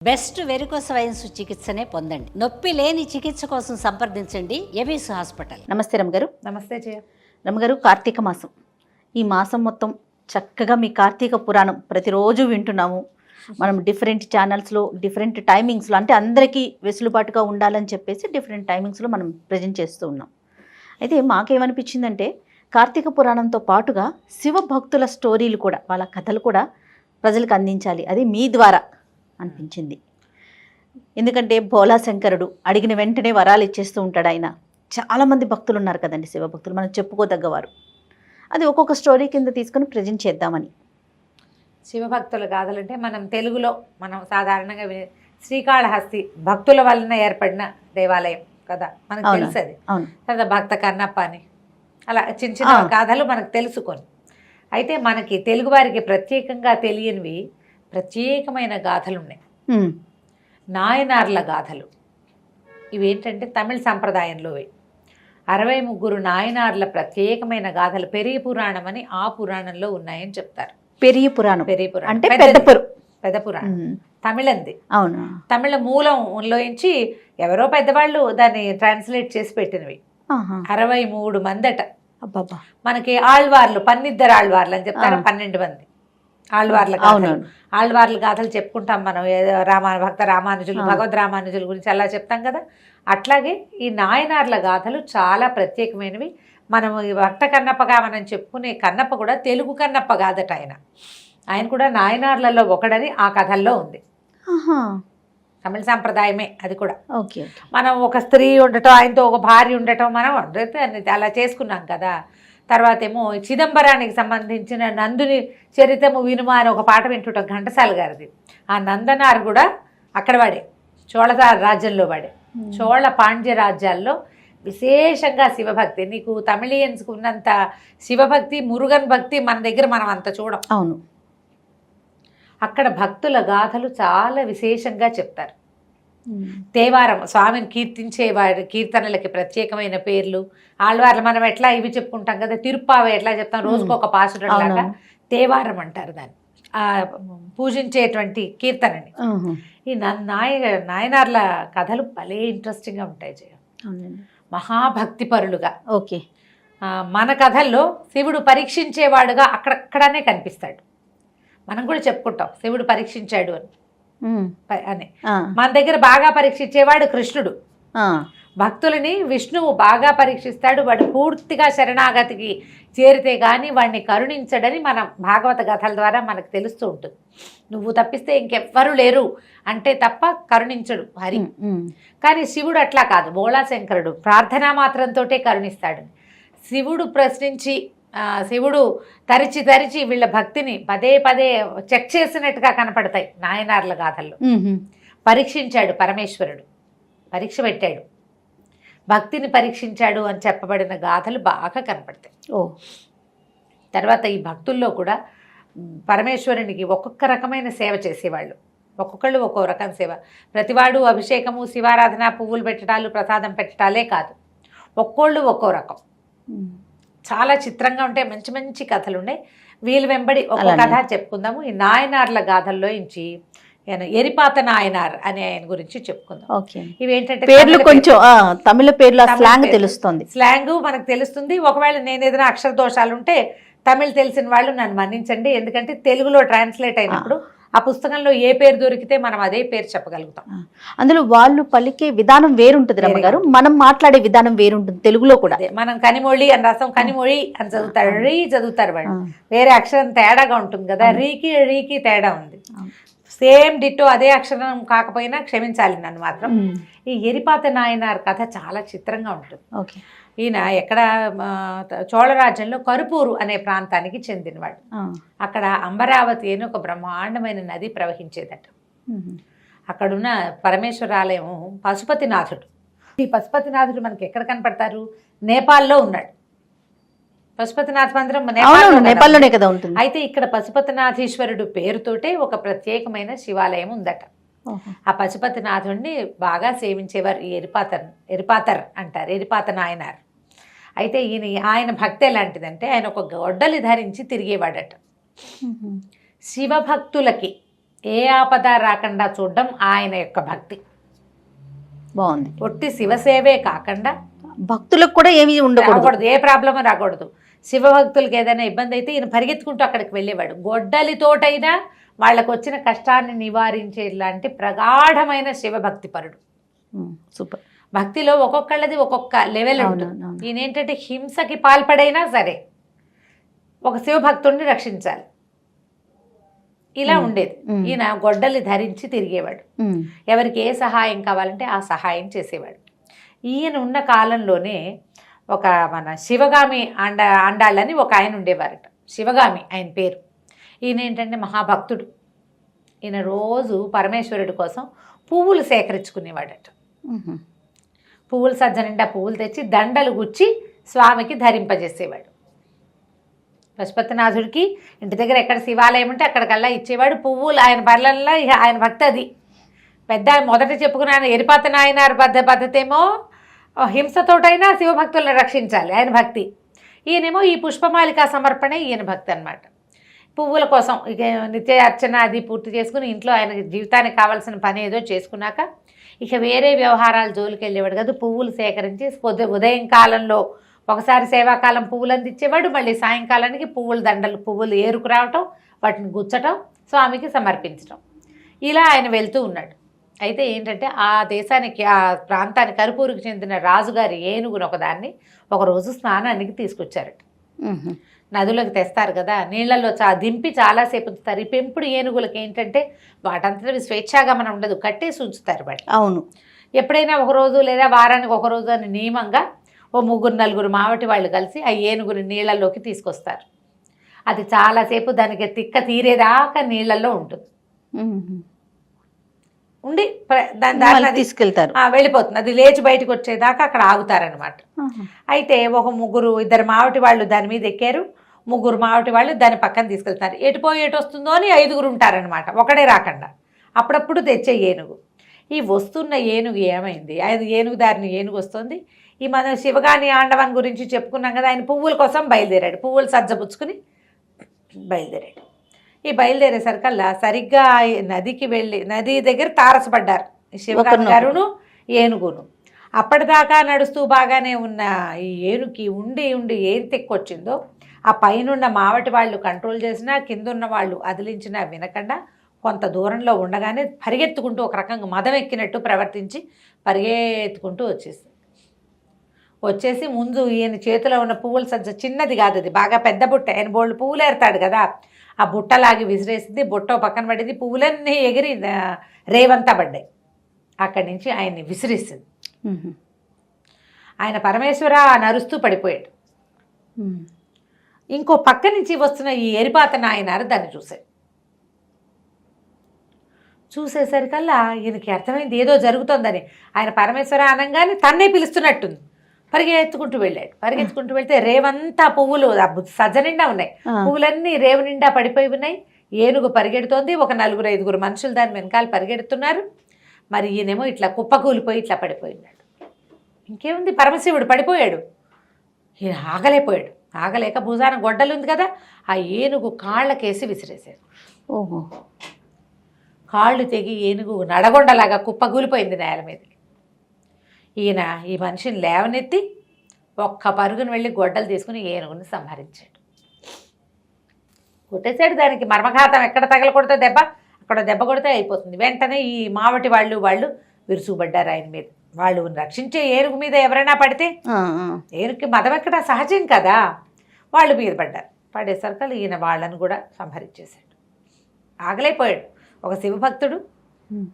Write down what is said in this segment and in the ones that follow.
Best varicose wines చికిత్సనే పొందండి. నొప్పి లేని చికిత్స కోసం సంప్రదించండి ఎబిస్ హాస్పిటల్. నమస్తే రమగారు. నమస్తే జయ. రమగారు, కార్తీక మాసం, ఈ మాసం మొత్తం చక్కగా మీ కార్తీక పురాణం ప్రతిరోజు వింటున్నాము. మనం డిఫరెంట్ ఛానల్స్లో డిఫరెంట్ టైమింగ్స్లో, అంటే అందరికీ వెసులుబాటుగా ఉండాలని చెప్పేసి డిఫరెంట్ టైమింగ్స్లో మనం ప్రజెంట్ చేస్తూ ఉన్నాం. అయితే మాకేమనిపించిందంటే కార్తీక పురాణంతో పాటుగా శివ భక్తుల స్టోరీలు కూడా, వాళ్ళ కథలు కూడా ప్రజలకు అందించాలి, అది మీ ద్వారా అనిపించింది. ఎందుకంటే భోలా శంకరుడు అడిగిన వెంటనే వరాలు ఇచ్చేస్తూ ఉంటాడు. ఆయన చాలామంది భక్తులు ఉన్నారు కదండి, శివభక్తులు, మనం చెప్పుకోదగ్గవారు. అది ఒక్కొక్క స్టోరీ కింద తీసుకొని ప్రజెంట్ చేద్దామని. శివభక్తుల గాథలంటే మనం తెలుగులో మనం సాధారణంగా శ్రీకాళహస్తి భక్తుల వలన ఏర్పడిన దేవాలయం కదా, మనకు తెలుసు అది. తర్వాత భక్త కన్నప్ప అని అలా చిన్న చిన్న గాథలు మనకు తెలుసుకొని, అయితే మనకి తెలుగు వారికి ప్రత్యేకంగా తెలియనివి ప్రత్యేకమైన గాథలు ఉన్నాయి. నాయనార్ల గాథలు ఇవేంటంటే తమిళ సంప్రదాయంలోవి 63 నాయనార్ల ప్రత్యేకమైన గాథలు పెరియ పురాణం అని ఆ పురాణంలో ఉన్నాయని చెప్తారు. పెరియ పురాణం అంటే పెద్ద పురాణం తమిళంది. అవును, తమిళ మూలంలోంచి ఎవరో పెద్దవాళ్ళు దాన్ని ట్రాన్స్లేట్ చేసి పెట్టినవి. 63 మందట. మనకి ఆళ్వార్లు 12 ఆళ్వార్లు అని చెప్తారు, 12 మంది ఆళ్వార్ల గాథలు. ఆళ్వార్ల గాథలు చెప్పుకుంటాం మనం, భక్త రామానుజులు, భగవద్ రామానుజుల గురించి అలా చెప్తాం కదా. అట్లాగే ఈ నాయనార్ల గాథలు చాలా ప్రత్యేకమైనవి. మనం ఈ భక్త కన్నప్పగా మనం చెప్పుకునే కన్నప్ప కూడా తెలుగు కన్నప్ప కాదట. ఆయన కూడా నాయనార్లలో ఒకడని ఆ కథల్లో ఉంది. తమిళ సాంప్రదాయమే అది కూడా. మనం ఒక స్త్రీ ఉండటం, ఆయనతో ఒక భార్య ఉండటం, మనం అలా చేసుకున్నాం కదా. తర్వాత ఏమో చిదంబరానికి సంబంధించిన నందుని చరితము వినుమ అని ఒక పాట వింటుంటాం ఘంటసాల గారిది. ఆ నందనార్ కూడా అక్కడ వాడే, చోళ రాజ్యంలో వాడే. చోళ పాండ్య రాజ్యాల్లో విశేషంగా శివభక్తి, నీకు తమిళియన్స్కి ఉన్నంత శివభక్తి, మురుగన్ భక్తి మన దగ్గర మనం అంత చూడం. అవును, అక్కడ భక్తుల గాథలు చాలా విశేషంగా చెప్తారు. తేవారం స్వామిని కీర్తించేవాడి కీర్తనలకి ప్రత్యేకమైన పేర్లు. ఆళ్వార్లు మనం ఎట్లా ఇవి చెప్పుకుంటాం కదా, తిరుప్పావే ఎట్లా చెప్తాం, రోజుకొక పాసురం లాగా తేవారం అంటారు దాన్ని, పూజించేటువంటి కీర్తనని. ఈ నాయనార్ల కథలు భలే ఇంట్రెస్టింగ్గా ఉంటాయి జయ. మహాభక్తి పరులుగా. ఓకే, మన కథల్లో శివుడు పరీక్షించేవాడుగా అక్కడక్కడనే కనిపిస్తాడు. మనం కూడా చెప్పుకుంటాం శివుడు పరీక్షించాడు అని. మన దగ్గర బాగా పరీక్షించేవాడు కృష్ణుడు. భక్తులని విష్ణువు బాగా పరీక్షిస్తాడు. వాడు పూర్తిగా శరణాగతికి చేరితే కానీ వాడిని కరుణించడని మన భాగవత కథల ద్వారా మనకు తెలుస్తూ ఉంటుంది. నువ్వు తప్పిస్తే ఇంకెవ్వరు లేరు అంటే తప్ప కరుణించడు హరి. కానీ శివుడు అట్లా కాదు. భోళా శంకరుడు ప్రార్థనా మాత్రంతో కరుణిస్తాడు. శివుడు ప్రశ్నించి, శివుడు తరిచి తరిచి వీళ్ళ భక్తిని పదే పదే చెక్ చేసినట్టుగా కనపడతాయి నాయనార్ల గాథల్లో. పరీక్షించాడు పరమేశ్వరుడు, పరీక్ష పెట్టాడు, భక్తిని పరీక్షించాడు అని చెప్పబడిన గాథలు బాగా కనపడతాయి. తర్వాత ఈ భక్తుల్లో కూడా పరమేశ్వరునికి ఒక్కొక్క రకమైన సేవ చేసేవాళ్ళు, ఒక్కొక్కళ్ళు ఒక్కో రకం సేవ. ప్రతివాడు అభిషేకము, శివారాధన, పువ్వులు పెట్టడాలు, ప్రసాదం పెట్టడాలే కాదు, ఒక్కోళ్ళు ఒక్కో రకం. చాలా చిత్రంగా ఉంటాయి, మంచి మంచి కథలు ఉన్నాయి. వీళ్ళు వెంబడి ఒక కథ చెప్పుకుందాము. ఈ నాయనార్ల గాథల్లో నుంచి ఎరిపాత నాయనార్ అనే ఆయన గురించి చెప్పుకుందాం. ఇవేంటంటే పేర్లు కొంచెం తమిళ పేర్లు స్లాంగ్ తెలుస్తుంది, స్లాంగ్ మనకు తెలుస్తుంది. ఒకవేళ నేను ఏదైనా అక్షర దోషాలు ఉంటే తమిళ్ తెలిసిన వాళ్ళు నన్ను మన్నించండి, ఎందుకంటే తెలుగులో ట్రాన్స్లేట్ అయినప్పుడు ఆ పుస్తకంలో ఏ పేరు దొరికితే మనం అదే పేరు చెప్పగలుగుతాం. అందులో వాళ్ళు పలికే విధానం వేరుంటుంది రమ్మగారు, మనం మాట్లాడే విధానం వేరుంటుంది తెలుగులో కూడా. మనం కనిమొళి అని రాస్తాం, కనిమొళి అని చదువుతారు, రీ చదువుతారు వాళ్ళు. వేరే అక్షరం తేడాగా ఉంటుంది కదా, రీకి తేడా ఉంది. సేమ్ డిట్టో అదే అక్షరం కాకపోయినా క్షమించాలి నన్ను మాత్రం. ఈ ఎరిపాత నాయనార్ కథ చాలా చిత్రంగా ఉంటుంది. ఈయన ఎక్కడ చోళరాజ్యంలో కరుపూరు అనే ప్రాంతానికి చెందినవాడు. అక్కడ అంబరావతి అని ఒక బ్రహ్మాండమైన నది ప్రవహించేదట. అక్కడున్న పరమేశ్వరాలయం పశుపతినాథుడు. ఈ పశుపతినాథుడు మనకి ఎక్కడ కనపడతారు? నేపాల్లో ఉన్నాడు. పశుపతినాథ మందిరం నేపాల్లోనే కదా ఉంటుంది. అయితే ఇక్కడ పశుపతినాథీశ్వరుడు పేరుతోటే ఒక ప్రత్యేకమైన శివాలయం ఉందట. ఆ పశుపతినాథుడిని బాగా సేవించేవారు ఈ ఎరిపాతర్ అంటారు, ఎరిపాత నాయనార్. అయితే ఆయన భక్తి ఎలాంటిదంటే ఆయన ఒక గొడ్డలి ధరించి తిరిగేవాడట. శివభక్తులకి ఏ ఆపద రాకుండా చూడడం ఆయన యొక్క భక్తి. బాగుంది. ఒట్టి శివసేవే కాకుండా భక్తులకు కూడా ఏమీ ఉండకూడదు, రాకూడదు, ఏ ప్రాబ్లం రాకూడదు. శివభక్తులకి ఏదైనా ఇబ్బంది అయితే ఈయన పరిగెత్తుకుంటూ అక్కడికి వెళ్ళేవాడు. గొడ్డలితోటైనా వాళ్ళకు వచ్చిన కష్టాన్ని నివారించే లాంటి ప్రగాఢమైన శివభక్తి పరుడు. సూపర్. భక్తిలో ఒక్కొక్కళ్ళది ఒక్కొక్క లెవెల్ ఉంటుంది. ఈయన ఏంటంటే హింసకి పాల్పడైనా సరే ఒక శివభక్తుడిని రక్షించాలి, ఇలా ఉండేది. ఈయన గొడ్డలి ధరించి తిరిగేవాడు. ఎవరికి ఏ సహాయం కావాలంటే ఆ సహాయం చేసేవాడు. ఈయన ఉన్న కాలంలోనే ఒక మన శివగామి అండాళ్ళని ఒక ఆయన ఉండేవారట. శివగామి ఆయన పేరు. ఈయన ఏంటంటే మహాభక్తుడు. ఈయన రోజు పరమేశ్వరుడి కోసం పువ్వులు సేకరించుకునేవాడట. పువ్వులు సజ్జ నిండా పువ్వులు తెచ్చి దండలు గుచ్చి స్వామికి ధరింపజేసేవాడు. పశుపతినాథుడికి ఇంటి దగ్గర ఎక్కడ శివాలయం ఉంటే అక్కడికల్లా ఇచ్చేవాడు పువ్వులు. ఆయన బర్లల్లో ఆయన భక్తి అది పెద్ద. మొదట చెప్పుకున్న ఆయన ఎరిపాత నాయనారు పద్ధతి ఏమో హింసతోటైనా శివభక్తులను రక్షించాలి, ఆయన భక్తి. ఈయనేమో ఈ పుష్పమాలికా సమర్పణ ఈయన భక్తి అన్నమాట. పువ్వుల కోసం ఇక నిత్య అర్చన అది పూర్తి చేసుకుని ఇంట్లో ఆయన జీవితానికి కావాల్సిన పని ఏదో చేసుకున్నాక ఇక వేరే వ్యవహారాలు జోలికి వెళ్ళేవాడు కాదు. పువ్వులు సేకరించి ఉదయం కాలంలో ఒకసారి సేవాకాలం పువ్వులు అందించేవాడు, మళ్ళీ సాయంకాలానికి పువ్వుల దండలు పువ్వులు ఏరుకు రావటం, వాటిని గుచ్చటం, స్వామికి సమర్పించటం, ఇలా ఆయన వెళ్తూ ఉన్నాడు. అయితే ఏంటంటే ఆ దేశానికి ఆ ప్రాంతానికి కరుపూరుకు చెందిన రాజుగారి ఏనుగును ఒకదాన్ని ఒకరోజు స్నానానికి తీసుకొచ్చారట. నదులకు తెస్తారు కదా, నీళ్లలో దింపి చాలాసేపు ఉంచుతారు. ఈ పెంపుడు ఏనుగులకి ఏంటంటే వాటంతటి స్వేచ్ఛాగమనం ఉండదు, కట్టేసి ఉంచుతారు వాటి. అవును. ఎప్పుడైనా ఒకరోజు లేదా వారానికి ఒకరోజు అని నియమంగా ఓ 3-4 మావటి వాళ్ళు కలిసి ఆ ఏనుగుని నీళ్లలోకి తీసుకొస్తారు. అది చాలాసేపు దానికి తిక్క తీరేదాకా నీళ్లలో ఉంటుంది. ఉండి దాన్ని తీసుకెళ్తారు, వెళ్ళిపోతుంది. అది లేచి బయటకు వచ్చేదాకా అక్కడ ఆగుతారనమాట. అయితే ఒక 2 మావటి వాళ్ళు దాని మీద ఎక్కారు, 3 మావటి వాళ్ళు దాని పక్కన తీసుకెళ్తారు. ఎటు వస్తుందో అని 5 ఉంటారనమాట, ఒకడే రాకుండా. అప్పుడప్పుడు తెచ్చే ఏనుగు. ఈ వస్తున్న ఏనుగు ఏమైంది, ఏనుగు దారిని ఏనుగు వస్తుంది. ఈ మన శివగాని ఆండవన్ గురించి చెప్పుకున్నాం కదా, ఆయన పువ్వుల కోసం బయలుదేరాడు. పువ్వులు సజ్జపుచ్చుకుని బయలుదేరాడు. ఈ బయలుదేరేసరికల్లా సరిగ్గా నదికి వెళ్ళి నది దగ్గర తారసపడ్డారు శివగామి గారును ఏనుగును. అప్పటిదాకా నడుస్తూ బాగానే ఉన్న ఈ ఏనుగుకి ఉండి ఏం తెక్కొచ్చిందో ఆ పైనున్న మావటి వాళ్ళు కంట్రోల్ చేసినా కిందున్న వాళ్ళు అదిలించినా వినకుండా కొంత దూరంలో ఉండగానే పరిగెత్తుకుంటూ ఒక రకంగా మదం ఎక్కినట్టు ప్రవర్తించి పరిగెత్తుకుంటూ వచ్చేసి ముందు ఈయన చేతిలో ఉన్న పువ్వుల సజ్జ చిన్నది కాదు, అది బాగా పెద్ద బుట్ట. ఆయన బోళ్ళు పువ్వులు ఏరుతాడు కదా, ఆ బుట్టలాగి విసిరేసింది. బుట్ట పక్కన పడింది, పువ్వులన్నీ ఎగిరి రేవంతా పడ్డాయి. అక్కడి నుంచి ఆయన్ని విసిరేసింది. ఆయన పరమేశ్వర నరుస్తూ పడిపోయాడు. ఇంకో పక్క నుంచి వస్తున్న ఈ ఎరిపాత నాయనారు దాన్ని చూసేసరికల్లా ఈయనకి అర్థమైంది ఏదో జరుగుతుందని. ఆయన పరమేశ్వర అనగానే తన్నే పిలుస్తున్నట్టుంది. పరిగెత్తుకుంటూ వెళ్తే రేవంతా పువ్వులు సజ్జ నిండా ఉన్నాయి, పువ్వులన్నీ రేవు నిండా పడిపోయి ఉన్నాయి. ఏనుగు పరిగెడుతోంది, ఒక 4-5 మనుషులు దాని వెనకాల పరిగెడుతున్నారు. మరి ఈయనేమో ఇట్లా కుప్పకూలిపోయి ఇట్లా పడిపోయినాడు. ఇంకేముంది, పరమశివుడు పడిపోయాడు. ఈయన ఆగలేక భుజాన గొడ్డలు ఉంది కదా, ఆ ఏనుగు కాళ్ళకేసి విసిరేశాడు. ఓహో. కాళ్ళు తెగి ఏనుగు నడగొండలాగా కుప్పగూలిపోయింది నేల మీద. ఈయన ఈ మనిషిని లేవనెత్తి ఒక్క పరుగును వెళ్ళి గొడ్డలు తీసుకుని ఏనుగుని సంహరించాడు. కొట్టేశాడు. దానికి మర్మఘాతం ఎక్కడ తగలకూడదో దెబ్బ, అక్కడ దెబ్బ కొడితే అయిపోతుంది. వెంటనే ఈ మావటి వాళ్ళు విరుసుకుపడ్డారు ఆయన మీద. వాళ్ళు రక్షించే ఏనుగు మీద ఎవరైనా పడితే ఏనుగుకి మదం ఎక్కడ సహజం కదా, వాళ్ళు మీద పడేసరికి ఈయన వాళ్ళను కూడా సంహరించేశాడు. ఆగలేకపోయాడు. ఒక శివభక్తుడు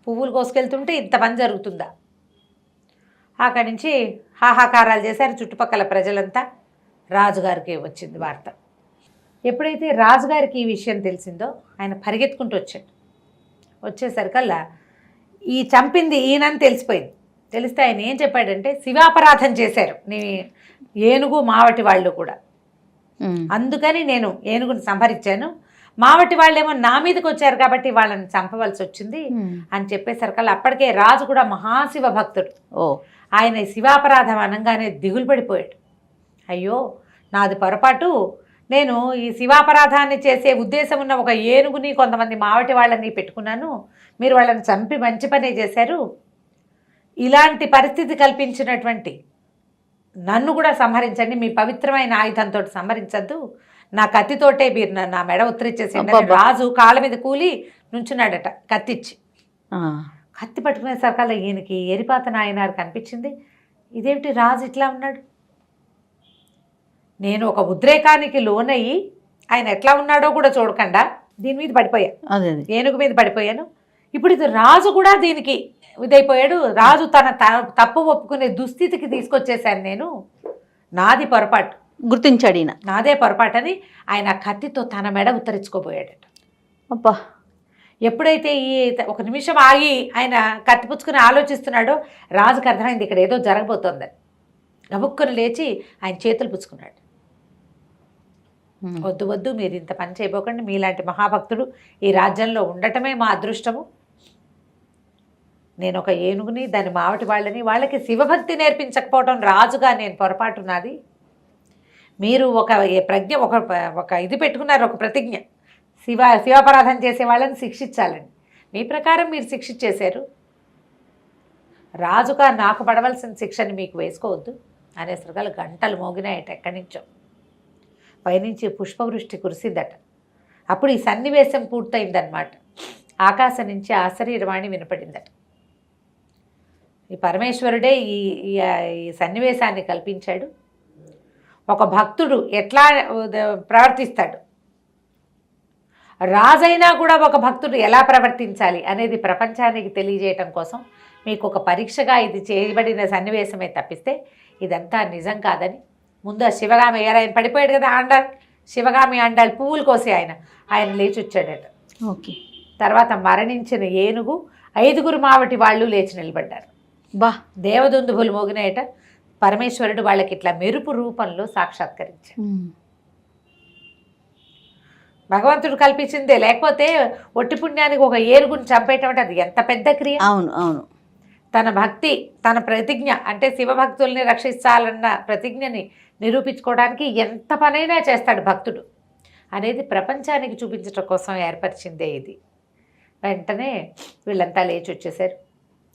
పువ్వులు కోసుకెళ్తుంటే ఇంత పని జరుగుతుందా? అక్కడి నుంచి హాహాకారాలు చేశారు చుట్టుపక్కల ప్రజలంతా. రాజుగారికి వచ్చింది వార్త. ఎప్పుడైతే రాజుగారికి ఈ విషయం తెలిసిందో ఆయన పరిగెత్తుకుంటూ వచ్చేసరికల్లా ఈ చంపింది ఈయనని తెలిసిపోయింది. తెలిస్తే ఆయన ఏం చెప్పాడంటే, శివాపరాధం చేశారు నీ ఏనుగు మావటి వాళ్ళు కూడా, అందుకని నేను ఏనుగుని సంహరించాను. మావటి వాళ్ళేమో నా మీదకి వచ్చారు కాబట్టి వాళ్ళని చంపవలసి వచ్చింది అని చెప్పేసరికల్లా అప్పటికే రాజు కూడా మహాశివ భక్తుడు. ఆయన శివాపరాధం అనగానే దిగులు పడిపోయాడు. అయ్యో నాది పొరపాటు, నేను ఈ శివాపరాధాన్ని చేసే ఉద్దేశం ఉన్న ఒక ఏనుగుని కొంతమంది మావటి వాళ్ళని పెట్టుకున్నాను, మీరు వాళ్ళని చంపి మంచి పనే చేశారు. ఇలాంటి పరిస్థితి కల్పించినటువంటి నన్ను కూడా సంహరించండి, మీ పవిత్రమైన ఆయుధంతో సంహరించద్దు, నా కత్తితోటే మీరు నా మెడ ఉత్తరిచ్చేసేయండి. రాజు కాళ్ళ మీద కూలి నుంచున్నాడట కత్తిచ్చి. కత్తి పట్టుకునేసరికల్లా ఈయనకి ఎరిపాత నాయనారు కనిపించింది. ఇదేమిటి రాజు ఇట్లా ఉన్నాడు? నేను ఒక ఉద్రేకానికి లోనయ్యి ఆయన ఎట్లా ఉన్నాడో కూడా చూడకుండా దీని మీద పడిపోయాను, ఏనుగు మీద పడిపోయాను. ఇప్పుడు ఇది రాజు కూడా దీనికి ఇదైపోయాడు. రాజు తన తప్పు ఒప్పుకునే దుస్థితికి తీసుకొచ్చేసాను నేను, నాది పొరపాటు గుర్తించాడు ఈయన, నాదే పొరపాటని ఆయన కత్తితో తన మెడ ఉత్తరించుకోబోయాడట. అబ్బా! ఎప్పుడైతే ఈ ఒక నిమిషం ఆగి ఆయన కత్తి పుచ్చుకుని ఆలోచిస్తున్నాడో రాజుకి అర్థమైంది ఇక్కడ ఏదో జరగబోతోందని. గబుక్కుని లేచి ఆయన చేతులు పుచ్చుకున్నాడు. వద్దు వద్దు, మీరు ఇంత పని చేయబోకండి, మీలాంటి మహాభక్తుడు ఈ రాజ్యంలో ఉండటమే మా అదృష్టము. నేను ఒక ఏనుగుని, దాని మావటి వాళ్ళకి శివభక్తి నేర్పించకపోవడం రాజుగా నేను పొరపాటు నాది. మీరు ఒక ప్రజ్ఞ ఒక ఇది పెట్టుకున్నారు, ఒక ప్రతిజ్ఞ, శివాపరాధన చేసే వాళ్ళని శిక్షించాలని. మీ ప్రకారం మీరు శిక్షించేశారు, రాజుగా నాకు పడవలసిన శిక్షని మీకు వేసుకోవద్దు అనేసరికల్ గంటలు మోగినాయట. ఎక్కడి నుంచో పైనుంచి పుష్పవృష్టి కురిసిందట. అప్పుడు ఈ సన్నివేశం పూర్తయిందనమాట. ఆకాశం నుంచి ఆశరీరవాణి వినపడిందట. ఈ పరమేశ్వరుడే ఈ సన్నివేశాన్ని కల్పించాడు. ఒక భక్తుడు ఎట్లా ప్రవర్తిస్తాడు, రాజైనా కూడా ఒక భక్తుడు ఎలా ప్రవర్తించాలి అనేది ప్రపంచానికి తెలియజేయటం కోసం మీకు ఒక పరీక్షగా ఇది చేయబడిన సన్నివేశమే తప్పిస్తే ఇదంతా నిజం కాదని. ముందు ఆ శివగామి ఆయన పడిపోయాడు కదా, ఆండాల్ శివగామి ఆండాల్ పువ్వులు కోసి ఆయన లేచి వచ్చాడట. ఓకే. తర్వాత మరణించిన ఏనుగు 5 మావటి వాళ్ళు లేచి నిలబడ్డారు. బా! దేవదుందుభులు మోగినాయట. పరమేశ్వరుడు వాళ్ళకి ఇట్లా మెరుపు రూపంలో సాక్షాత్కరించాడు. భగవంతుడు కల్పించిందే, లేకపోతే ఒట్టి పుణ్యానికి ఒక ఏనుగుని చంపేయటం అంటే అది ఎంత పెద్ద క్రియ. అవును అవును. తన భక్తి, తన ప్రతిజ్ఞ అంటే శివభక్తుల్ని రక్షించాలన్న ప్రతిజ్ఞని నిరూపించుకోవడానికి ఎంత పనైనా చేస్తాడు భక్తుడు అనేది ప్రపంచానికి చూపించడం కోసం ఏర్పరిచిందే ఇది. వెంటనే వీళ్ళంతా లేచి వచ్చేసారు.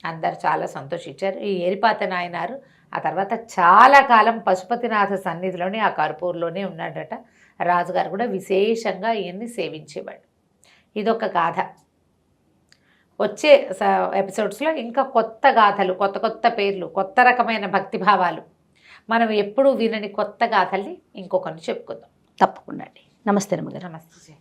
అందరు చాలా సంతోషించారు. ఈ ఏరిపాత నాయనారు ఆ తర్వాత చాలా కాలం పశుపతినాథ సన్నిధిలోనే ఆ కర్పూర్లోనే ఉన్నాడట. రాజుగారు కూడా విశేషంగా ఈయన్ని సేవించేవాడు. ఇదొక గాథ. వచ్చే ఎపిసోడ్స్లో ఇంకా కొత్త గాథలు, కొత్త కొత్త పేర్లు, కొత్త రకమైన భక్తిభావాలు, మనం ఎప్పుడూ వినని కొత్త గాథల్ని ఇంకొకరిని చెప్పుకుందాం. తప్పకుండా అండి. నమస్తే రమ్మగారు. నమస్తే.